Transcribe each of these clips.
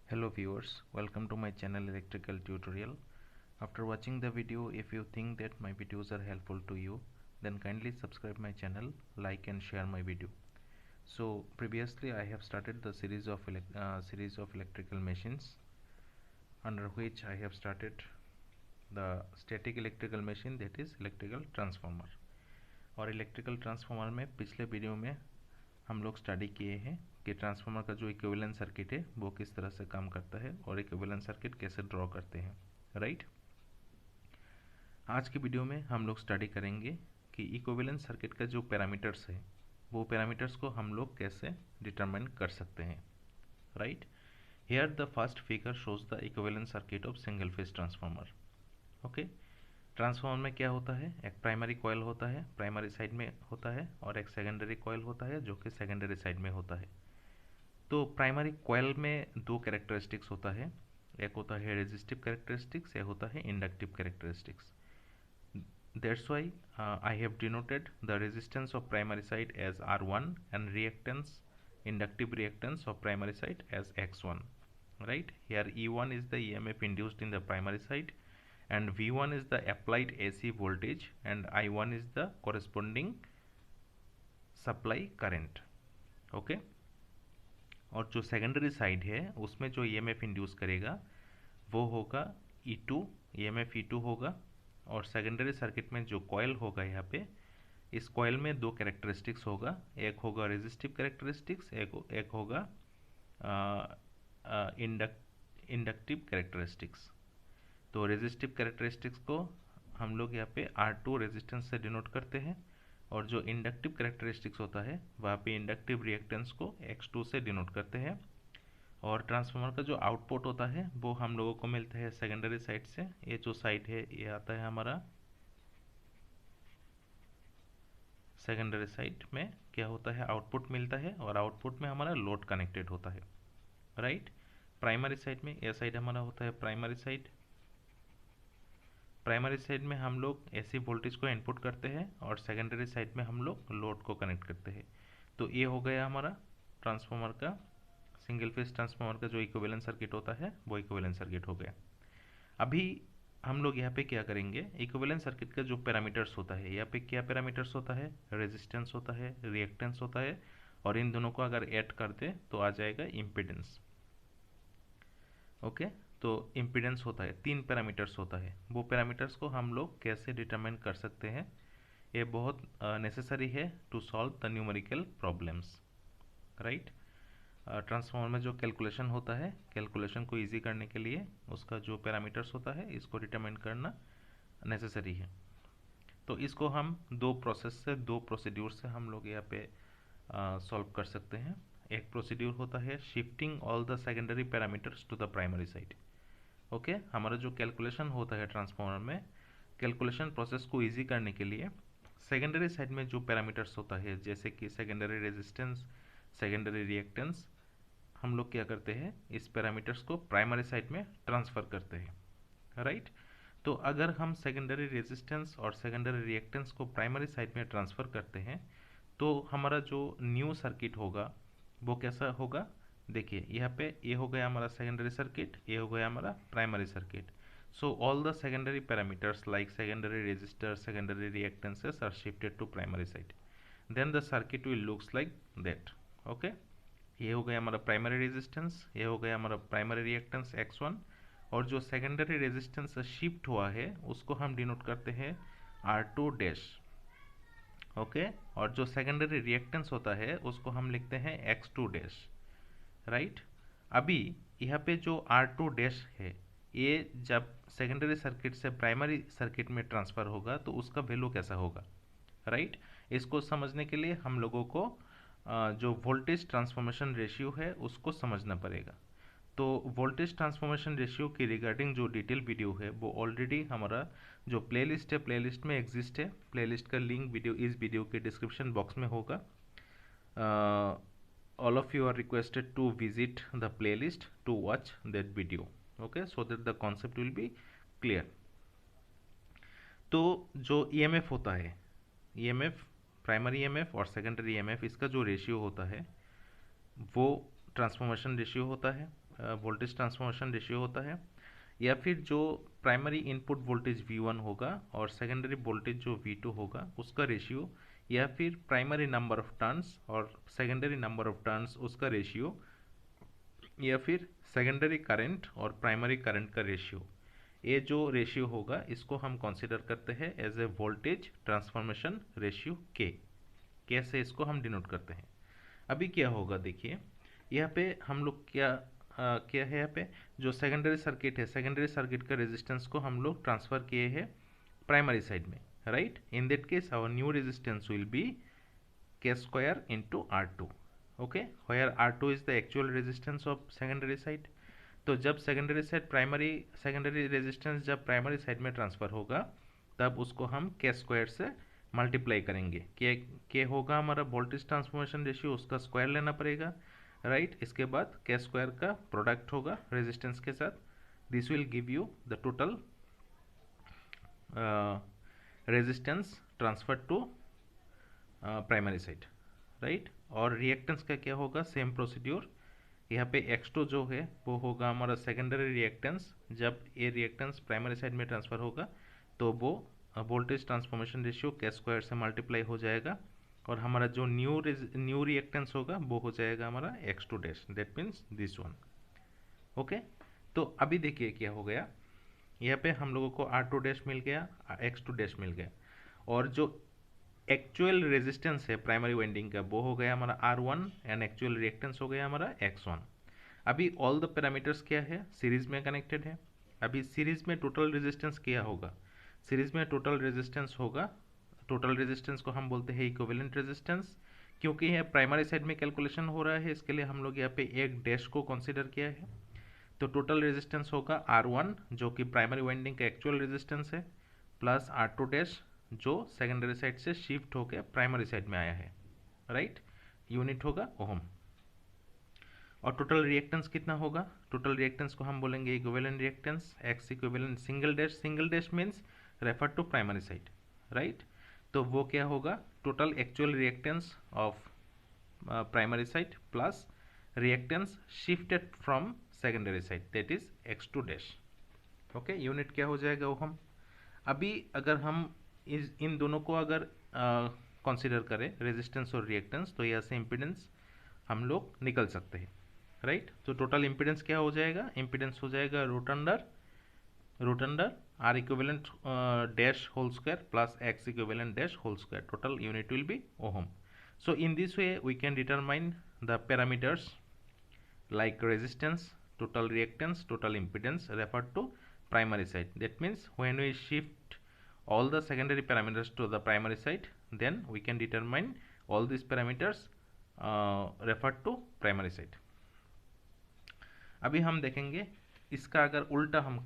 Hello viewers, welcome to my channel Electrical Tutorial. After watching the video, if you think that my videos are helpful to you, then kindly subscribe my channel, like and share my video. So previously I have started the series of electrical machines, under which I have started the static electrical machine, that is electrical transformer. और electrical transformer में पिछले video में हम लोग study किए हैं कि transformer का जो इक्विवेलेंट सर्किट है वो किस तरह से काम करता है और इक्विवेलेंट सर्किट कैसे ड्रॉ करते हैं, राइट। आज की वीडियो में हम लोग स्टडी करेंगे कि इक्विवेलेंट सर्किट का जो पैरामीटर्स है वो पैरामीटर्स को हम लोग कैसे डिटरमाइन कर सकते हैं, right. Here the first figure shows the equivalent circuit of single phase transformer. Okay, transformer में क्या होता है, एक प्राइमरी कॉइल होता है, प्राइमरी साइड में होता है, और एक सेकेंडरी कॉइल होता है जो कि सेकेंडरी साइड में होता है। तो प्राइमरी कॉइल में दो कैरेक्टरिस्टिक्स होता है, एक होता है रेजिस्टिव कैरेक्टरिस्टिक्स, एक होता है inductive characteristics. That's why I have denoted the resistance of primary side as R1 and reactance, inductive reactance of primary side as X1, right. Here E1 is the EMF induced in the primary side and V1 is the applied AC voltage and I1 is the corresponding supply current. Okay, और जो secondary side है उसमें जो EMF induce करेगा वो होगा E2, EMF E2 होगा। और सेकेंडरी सर्किट में जो कॉयल होगा यहाँ पे, इस कॉयल में दो कैरेक्टरिस्टिक्स होगा, एक होगा रेजिस्टिव कैरेक्टरिस्टिक्स, एक होगा इंडक्टिव कैरेक्टरिस्टिक्स। तो रेजिस्टिव कैरेक्टरिस्टिक्स को हम लोग यहाँ पे R2 रेजिस्टेंस से डिनोट करते हैं, और जो इंडक्टिव कैरेक्टरिस्टिक्स होता है वहाँ पे इंडक्टिव रिएक्टेंस को X2 से डिनोट करते हैं। और ट्रांसफार्मर का जो आउटपुट होता है वो हम लोगों को मिलता है सेकेंडरी साइड से। ये जो साइड है ये आता है हमारा सेकेंडरी साइड में क्या होता है, आउटपुट मिलता है, और आउटपुट में हमारा लोड कनेक्टेड होता है, राइट। प्राइमरी साइड में यह साइड हमारा होता है प्राइमरी साइड। प्राइमरी साइड में हम लोग एसी वोल्टेज को इनपुट करते हैं और सेकेंडरी साइड में हम लोग लोड को कनेक्ट करते हैं। तो ये हो गया हमारा ट्रांसफार्मर का, सिंगल फेज ट्रांसफार्मर का जो इक्विवेलेंट सर्किट होता है वो इक्विवेलेंट सर्किट हो गया। अभी हम लोग यहाँ पे क्या करेंगे, इक्विवेलेंट सर्किट का जो पैरामीटर्स होता है, यहाँ पे क्या पैरामीटर्स होता है, रेजिस्टेंस होता है, रिएक्टेंस होता है, और इन दोनों को अगर ऐड कर दे तो आ जाएगा इम्पीडेंस। ओके, तो इम्पीडेंस होता है, तीन पैरामीटर्स होता है। वो पैरामीटर्स को हम लोग कैसे डिटरमाइन कर सकते हैं, ये बहुत नेसेसरी है to solve the numerical problems, right. Transformer में जो कैलकुलेशन होता है, कैलकुलेशन को इजी करने के लिए उसका जो पैरामीटर्स होता है इसको डिटरमाइन करना नेसेसरी है। तो इसको हम दो प्रोसेस से, दो प्रोसीड्यूर से हम लोग यहाँ पे सॉल्व कर सकते हैं। एक प्रोसीड्यूर होता है shifting all the secondary parameters to the primary side. Okay, हमारा जो कैलकुलेशन होता है ट्रांसफार्मर में, कैलकुलेशन प्रोसेस को इजी करने के लिए सेकेंडरी साइड में जो पैरामीटर्स होता है, जैसे कि सेकेंडरी रेजिस्टेंस, सेकेंडरी रिएक्टेंस, हम लोग क्या करते हैं, इस पैरामीटर्स को प्राइमरी साइड में ट्रांसफ़र करते हैं, राइट। तो अगर हम सेकेंडरी रेजिस्टेंस और सेकेंडरी रिएक्टेंस को प्राइमरी साइड में ट्रांसफ़र करते हैं तो हमारा जो न्यू सर्किट होगा वो कैसा होगा, देखिए यहाँ पे ये हो गया हमारा सेकेंडरी सर्किट, ये हो गया हमारा primary circuit. So all the secondary parameters like secondary resistor, secondary reactances are shifted to primary side, then the circuit will looks like that. Okay, ये हो गया हमारा प्राइमरी रेजिस्टेंस, ये हो गया हमारा प्राइमरी रिएक्टेंस X1, और जो सेकेंडरी रेजिस्टेंस से शिफ्ट हुआ है उसको हम डिनोट करते हैं R2 डैश। ओके, और जो सेकेंडरी रिएक्टेंस होता है उसको हम लिखते हैं X2 डैश, राइट। अभी यहाँ पे जो R2 डैश है ये जब सेकेंडरी सर्किट से प्राइमरी सर्किट में ट्रांसफ़र होगा तो उसका वैल्यू कैसा होगा, राइट। इसको समझने के लिए हम लोगों को जो वोल्टेज ट्रांसफॉर्मेशन रेशियो है उसको समझना पड़ेगा। तो वोल्टेज ट्रांसफॉर्मेशन रेशियो की रिगार्डिंग जो डिटेल वीडियो है वो ऑलरेडी हमारा जो प्लेलिस्ट है, प्लेलिस्ट में एग्जिस्ट है। प्लेलिस्ट का लिंक वीडियो इस वीडियो के डिस्क्रिप्शन बॉक्स में होगा। all of you are requested to visit the playlist to watch that video, okay, so that the concept will be clear। तो जो EMF होता है, EMF प्राइमरी EMF और सेकेंडरी EMF, इसका जो रेशियो होता है वो ट्रांसफॉर्मेशन रेशियो होता है। वोल्टेज ट्रांसफॉर्मेशन रेशियो होता है, या फिर जो प्राइमरी इनपुट वोल्टेज V1 होगा और सेकेंडरी वोल्टेज जो V2 होगा उसका रेशियो, या फिर प्राइमरी नंबर ऑफ टर्न्स और सेकेंडरी नंबर ऑफ टर्न्स उसका रेशियो, या फिर सेकेंडरी करंट और प्राइमरी करंट का रेशियो। ये जो रेशियो होगा इसको हम कंसीडर करते हैं as a voltage transformation ratio K. कैसे इसको हम डिनोट करते हैं? अभी क्या होगा देखिए, यहाँ पे हम लोग क्या है, यहाँ पे जो सेकेंडरी सर्किट है, सेकेंडरी सर्किट का रेजिस्टेंस को हम लोग ट्रांसफर किए हैं प्राइमरी साइड में, right. In that case our new resistance will be K square into R2, okay, where R2 is the actual resistance of secondary side। तो जब सेकेंडरी साइड सेकेंडरी रेजिस्टेंस जब primary side में transfer होगा तब उसको हम K square से multiply करेंगे। के होगा हमारा वोल्टेज ट्रांसफॉर्मेशन रेशियो, उसका स्क्वायर लेना पड़ेगा, राइट। इसके बाद K स्क्वायर का प्रोडक्ट होगा रेजिस्टेंस के साथ। This will give you the total resistance transfer to primary side, right. और रिएक्टेंस का क्या होगा, सेम प्रोसीड्योर। यहाँ पे X2 जो है वो होगा हमारा सेकेंडरी रिएक्टेंस। जब ये रिएक्टेंस प्राइमरी साइड में ट्रांसफर होगा तो वो voltage transformation ratio K square से मल्टीप्लाई हो जाएगा, और हमारा जो न्यू रिएक्टेंस होगा वो हो जाएगा हमारा X2 dash, that means this one, okay. तो अभी देखिए क्या हो गया, यहाँ पे हम लोगों को R2 डैश मिल गया, X2 डैश मिल गया, और जो एक्चुअल रेजिस्टेंस है प्राइमरी वाइंडिंग का वो हो गया हमारा R1 एंड एक्चुअल रिएक्टेंस हो गया हमारा X1। अभी ऑल द पैरामीटर्स क्या है, सीरीज में कनेक्टेड है। अभी सीरीज में टोटल रेजिस्टेंस क्या होगा, सीरीज में टोटल रेजिस्टेंस होगा, टोटल रेजिस्टेंस को हम बोलते हैं इक्विवेलेंट रेजिस्टेंस। क्योंकि यह प्राइमरी साइड में कैलकुलेशन हो रहा है इसके लिए हम लोग यहाँ पे एक डैश को कंसीडर किया है। तो टोटल रेजिस्टेंस होगा R1 जो कि प्राइमरी वाइंडिंग का एक्चुअल रेजिस्टेंस है, प्लस R2 डैश जो सेकेंडरी साइड से शिफ्ट होकर प्राइमरी साइड में आया है, राइट। यूनिट होगा ओम। और टोटल रिएक्टेंस कितना होगा, टोटल रिएक्टेंस को हम बोलेंगे equivalent reactance, X equivalent single dash means refer to primary side, right. तो वो क्या होगा, total actual reactance of primary side plus reactance shifted from secondary side, that is X2 dash, okay. Unit क्या हो जाएगा ओम। अभी अगर हम इन दोनों को अगर कंसीडर करें रेजिस्टेंस और रिएक्टेंस, तो यहाँ से इम्पीडेंस हम लोग निकल सकते हैं, राइट। तो टोटल इम्पीडेंस क्या हो जाएगा, इम्पीडेंस हो जाएगा root under R equivalent dash whole square plus X equivalent dash whole square, total unit will be ohm. So in this way we can determine the parameters like resistance, total reactance, total impedance referred to primary side. That means when we shift all the secondary parameters to the primary side, then we can determine all these parameters referred to primary side. अभी हम देखेंगे इसका अगर उल्टा हम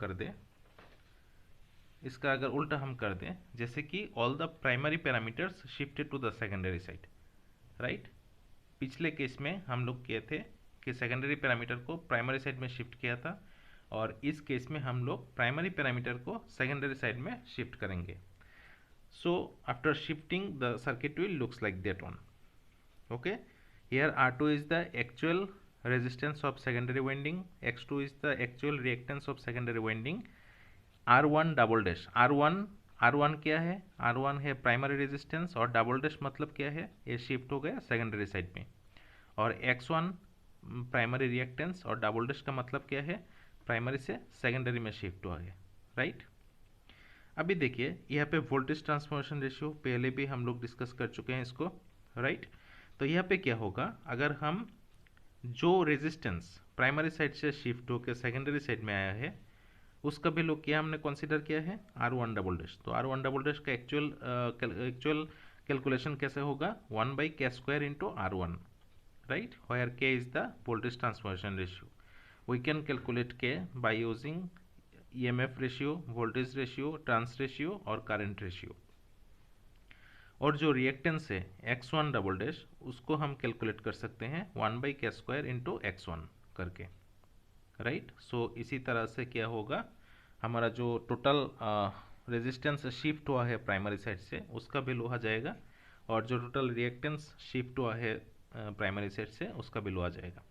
कर दें, जैसे कि all the primary parameters shifted to the secondary side, right. पिछले केस में हम लोग किए थे कि सेकेंडरी पैरामीटर को प्राइमरी साइड में शिफ्ट किया था, और इस केस में हम लोग प्राइमरी पैरामीटर को सेकेंडरी साइड में शिफ्ट करेंगे। So after shifting the circuit will looks like that one, okay. Here R2 is the actual resistance of secondary winding, X2 is the actual reactance of secondary winding, R1 double dash, R1 क्या है, R1 है primary resistance, और double dash मतलब क्या है, ये shift हो गया सेकेंडरी साइड में, और X1 प्राइमरी रिएक्टेंस, और डबल डैश का मतलब क्या है, प्राइमरी से सेकेंडरी में शिफ्ट हुआ है, राइट। अभी देखिए यहाँ पे वोल्टेज ट्रांसफॉर्मेशन रेशियो पहले भी हम लोग डिस्कस कर चुके हैं इसको, राइट। तो यहाँ पे क्या होगा, अगर हम जो रेजिस्टेंस प्राइमरी साइड से शिफ्ट होकर सेकेंडरी साइड में आया है उसका वैल्यू क्या हमने कंसीडर किया है, R1 डबल डैश। तो R1 डबल डैश का एक्चुअल कैलकुलेशन कैसे होगा, 1/K square into R1, right, where K is the voltage transformation ratio. We can calculate K by using EMF ratio, voltage ratio, trans ratio और current ratio. और जो reactance है X1 double dash उसको हम calculate कर सकते हैं 1/K square into X1 करके, राइट। सो इसी तरह से क्या होगा, हमारा जो टोटल रेजिस्टेंस शिफ्ट हुआ है प्राइमरी साइड से उसका वैल्यू आ जाएगा, और जो टोटल रिएक्टेंस शिफ्ट हुआ है प्राइमरी साइड से उसका वैल्यू आ जाएगा,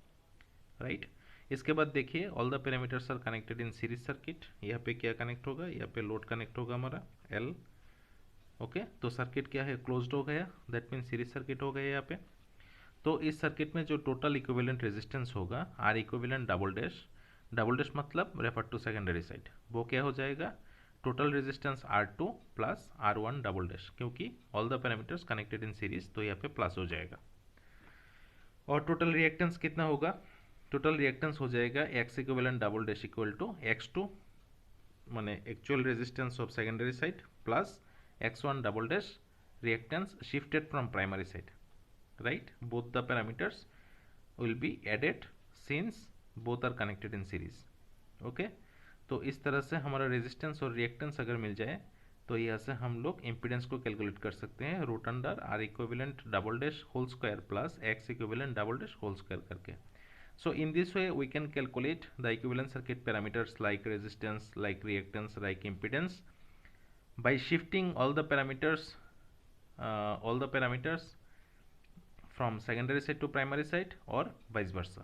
राइट। इसके बाद देखिए all the parameters are connected in series circuit. यहाँ पे क्या कनेक्ट होगा, यहाँ पे लोड कनेक्ट होगा हमारा एल। ओके, तो सर्किट क्या है, क्लोज्ड हो गया, दैट मीन सीरीज सर्किट हो गया यहाँ पे। तो इस सर्किट में जो टोटल इक्विवेलेंट रेजिस्टेंस होगा आर इक्विवेलेंट डबल डैश मतलब रेफर टू सेकेंडरी साइड, वो क्या हो जाएगा, total resistance R2 plus R1 double dash, क्योंकि all the parameters connected in series तो यहाँ पे प्लस हो जाएगा। और टोटल रिएक्टेंस कितना होगा, टोटल रिएक्टेंस हो जाएगा X equivalent double dash equal to x2 माने actual resistance of secondary side plus x1 double dash reactance shifted from primary side, right? Both the parameters will be added since both are connected in series. Okay? तो इस तरह से हमारा resistance और reactance अगर मिल जाए तो यहाँ से हम लोग इम्पीडेंस को कैलकुलेट कर सकते हैं root under R equivalent double dash whole square plus X equivalent double dash whole square करके। So in this way we can calculate the equivalent circuit parameters like resistance, like reactance, like impedance by shifting all the parameters from secondary side to primary side or vice versa.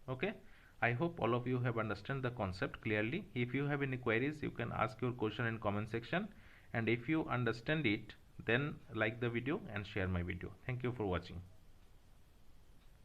Okay, I hope all of you have understand the concept clearly. If you have any queries, you can ask your question in comment section, and if you understand it, then like the video and share my video. Thank you for watching.